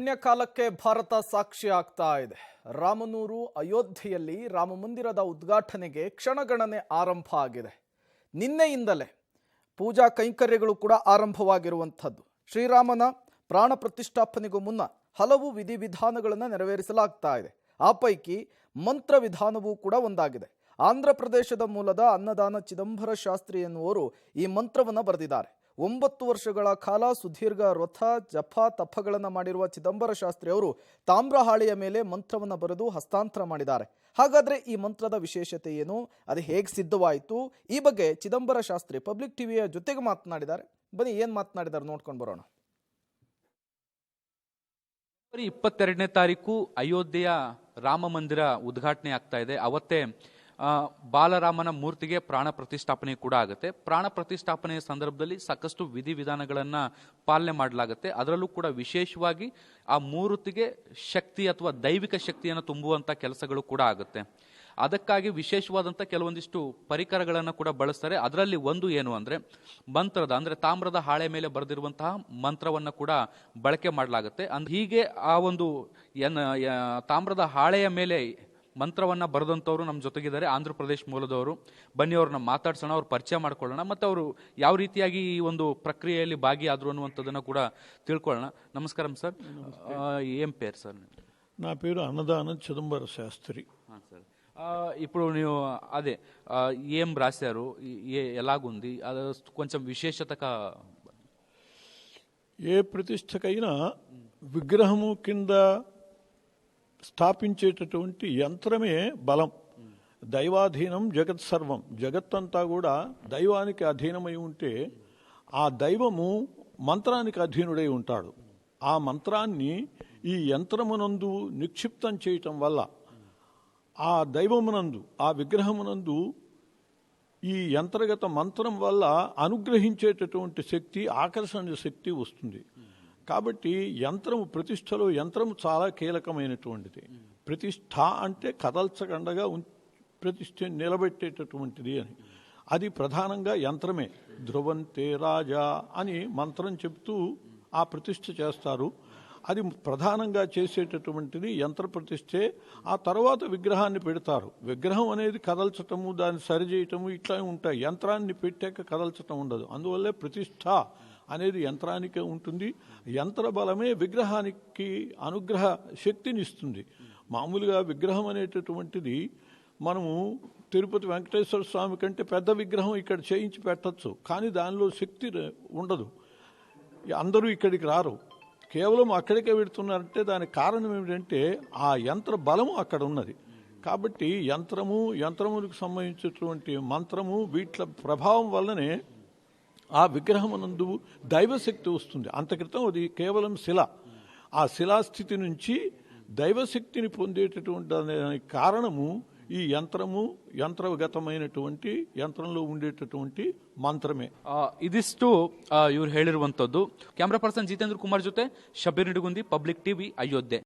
ಪುಣ್ಯಕಾಲಕ್ಕೆ ಭಾರತ ಸಾಕ್ಷಿ ಆಗ್ತಾ ಇದೆ. ರಾಮನೂರು ಅಯೋಧ್ಯೆಯಲ್ಲಿ ರಾಮ ಮಂದಿರದ ಉದ್ಘಾಟನೆಗೆ ಕ್ಷಣಗಣನೆ ಆರಂಭ ಆಗಿದೆ. ನಿನ್ನೆಯಿಂದಲೇ ಪೂಜಾ ಕೈಂಕರ್ಯಗಳು ಕೂಡ ಆರಂಭವಾಗಿರುವಂಥದ್ದು. ಶ್ರೀರಾಮನ ಪ್ರಾಣ ಪ್ರತಿಷ್ಠಾಪನೆಗೂ ಮುನ್ನ ಹಲವು ವಿಧಿವಿಧಾನಗಳನ್ನು ನೆರವೇರಿಸಲಾಗ್ತಾ ಇದೆ. ಆ ಪೈಕಿ ಮಂತ್ರ ವಿಧಾನವೂ ಕೂಡ ಒಂದಾಗಿದೆ. ಆಂಧ್ರ ಪ್ರದೇಶದ ಮೂಲದ ಅನ್ನದಾನ ಚಿದಂಬರ ಶಾಸ್ತ್ರಿ ಎನ್ನುವರು ಈ ಮಂತ್ರವನ್ನು ಬರೆದಿದ್ದಾರೆ. 9 ವರ್ಷಗಳ ಕಾಲ ಸುದೀರ್ಘ ವ್ರತ ಜಪ ತಪಗಳನ್ನು ಮಾಡಿರುವ ಚಿದಂಬರ ಶಾಸ್ತ್ರಿ ಅವರು ತಾಮ್ರ ಹಾಳೆಯ ಮೇಲೆ ಮಂತ್ರವನ್ನು ಬರೆದು ಹಸ್ತಾಂತರ ಮಾಡಿದ್ದಾರೆ. ಹಾಗಾದ್ರೆ ಈ ಮಂತ್ರದ ವಿಶೇಷತೆ ಏನು, ಅದು ಹೇಗೆ ಸಿದ್ಧವಾಯಿತು, ಈ ಬಗ್ಗೆ ಚಿದಂಬರ ಶಾಸ್ತ್ರಿ ಪಬ್ಲಿಕ್ ಟಿವಿಯ ಜೊತೆಗೆ ಮಾತನಾಡಿದ್ದಾರೆ. ಬನ್ನಿ ಏನು ಮಾತನಾಡಿದ್ದಾರೆ ನೋಡ್ಕೊಂಡು ಬರೋಣ. 22ನೇ ತಾರೀಕು ಅಯೋಧ್ಯೆಯ ರಾಮ ಮಂದಿರ ಉದ್ಘಾಟನೆ ಆಗ್ತಾ ಇದೆ. ಅವತ್ತೇ ಬಾಲರಾಮನ ಮೂರ್ತಿಗೆ ಪ್ರಾಣ ಪ್ರತಿಷ್ಠಾಪನೆ ಕೂಡ ಆಗುತ್ತೆ. ಪ್ರಾಣ ಪ್ರತಿಷ್ಠಾಪನೆಯ ಸಂದರ್ಭದಲ್ಲಿ ಸಾಕಷ್ಟು ವಿಧಿವಿಧಾನಗಳನ್ನ ಪಾಲನೆ ಮಾಡಲಾಗುತ್ತೆ. ಅದರಲ್ಲೂ ಕೂಡ ವಿಶೇಷವಾಗಿ ಆ ಮೂರ್ತಿಗೆ ಶಕ್ತಿ ಅಥವಾ ದೈವಿಕ ಶಕ್ತಿಯನ್ನು ತುಂಬುವಂತ ಕೆಲಸಗಳು ಕೂಡ ಆಗುತ್ತೆ. ಅದಕ್ಕಾಗಿ ವಿಶೇಷವಾದಂಥ ಕೆಲವೊಂದಿಷ್ಟು ಪರಿಕರಗಳನ್ನು ಕೂಡ ಬಳಸ್ತಾರೆ. ಅದರಲ್ಲಿ ಒಂದು ಏನು ಅಂದ್ರೆ ಮಂತ್ರದ ಅಂದ್ರೆ ತಾಮ್ರದ ಹಾಳೆ ಮೇಲೆ ಬರೆದಿರುವಂತಹ ಮಂತ್ರವನ್ನ ಕೂಡ ಬಳಕೆ ಮಾಡಲಾಗುತ್ತೆ. ಹೀಗೆ ಆ ಒಂದು ತಾಮ್ರದ ಹಾಳೆಯ ಮೇಲೆ ಮಂತ್ರವನ್ನ ಬರೆದಂಥವ್ರು ನಮ್ಮ ಜೊತೆಗಿದ್ದಾರೆ, ಆಂಧ್ರ ಪ್ರದೇಶ ಮೂಲದವರು. ಬನ್ನಿ ಅವ್ರನ್ನ ಮಾತಾಡ್ಸೋಣ, ಅವ್ರ ಪರಿಚಯ ಮಾಡ್ಕೊಳ್ಳೋಣ, ಮತ್ತೆ ಅವರು ಯಾವ ರೀತಿಯಾಗಿ ಈ ಒಂದು ಪ್ರಕ್ರಿಯೆಯಲ್ಲಿ ಭಾಗಿಯಾದ್ರು ಅನ್ನುವಂಥದ್ದನ್ನ ಕೂಡ ತಿಳ್ಕೊಳ್ಳೋಣ. ನಮಸ್ಕಾರ ಸರ್. ఏం పేరు సార్? నా పేరు అన్నదాన చిదంబర శాస్త్రి. సార్, ఇప్పుడు ನೀವು అదే ఏం రాశారు, ఎలాగుంది, అది కొంచెం విశేషతగా. ఏ ప్రతిష్టకైనా విగ్రహము కింద స్థాపించేటటువంటి యంత్రమే బలం. దైవాధీనం జగత్ సర్వం. జగత్తంతా కూడా దైవానికి అధీనమై ఉంటే ఆ దైవము మంత్రానికి అధీనుడై ఉంటాడు. ఆ మంత్రాన్ని ఈ యంత్రమునందు నిక్షిప్తం చేయటం వల్ల ఆ దైవమునందు ఆ విగ్రహమునందు ఈ యంత్రగత మంత్రం వల్ల అనుగ్రహించేటటువంటి శక్తి, ఆకర్షణ శక్తి వస్తుంది. కాబట్టి యంత్రము ప్రతిష్టలో యంత్రము చాలా కీలకమైనటువంటిది. ప్రతిష్ఠ అంటే కదల్చకండగా ప్రతిష్ఠ నిలబెట్టేటటువంటిది అని. అది ప్రధానంగా యంత్రమే. ధ్రువంతే రాజా అని మంత్రం చెప్తూ ఆ ప్రతిష్ఠ చేస్తారు. అది ప్రధానంగా చేసేటటువంటిది యంత్ర ప్రతిష్ఠే. ఆ తర్వాత విగ్రహాన్ని పెడతారు. విగ్రహం అనేది కదల్చటము, దాన్ని సరిచేయటము ఇట్లా ఉంటాయి. యంత్రాన్ని పెట్టాక కదల్చటం ఉండదు. అందువల్లే ప్రతిష్ఠ అనేది యంత్రానికే ఉంటుంది. యంత్ర బలమే విగ్రహానికి అనుగ్రహ శక్తినిస్తుంది. మామూలుగా విగ్రహం అనేటటువంటిది మనము తిరుపతి వెంకటేశ్వర స్వామి కంటే పెద్ద విగ్రహం ఇక్కడ చేయించి పెట్టచ్చు, కానీ దానిలో శక్తి ఉండదు. అందరూ ఇక్కడికి రారు, కేవలం అక్కడికే పెడుతున్నారంటే దానికి కారణం ఏమిటంటే ఆ యంత్ర బలము అక్కడ ఉన్నది. కాబట్టి యంత్రములకు సంబంధించినటువంటి మంత్రము వీటి ప్రభావం వల్లనే ఆ విగ్రహమునందు దైవశక్తి వస్తుంది. అంత క్రితం అది కేవలం శిల. ఆ శిలాస్థితి నుంచి దైవశక్తిని పొందేటటువంటి కారణము ఈ యంత్రగతమైనటువంటి యంత్రంలో ఉండేటటువంటి ಮಂತ್ರಮೇ. ಇದಿಷ್ಟು ಇವ್ರು ಹೇಳಿರುವಂಥದ್ದು. ಕ್ಯಾಮ್ರಾ ಪರ್ಸನ್ ಜಿತೇಂದ್ರ ಕುಮಾರ್ ಜೊತೆ ಶಬೀರ್ ನಿಡುಗುಂದಿ, ಪಬ್ಲಿಕ್ ಟಿವಿ, ಅಯೋಧ್ಯೆ.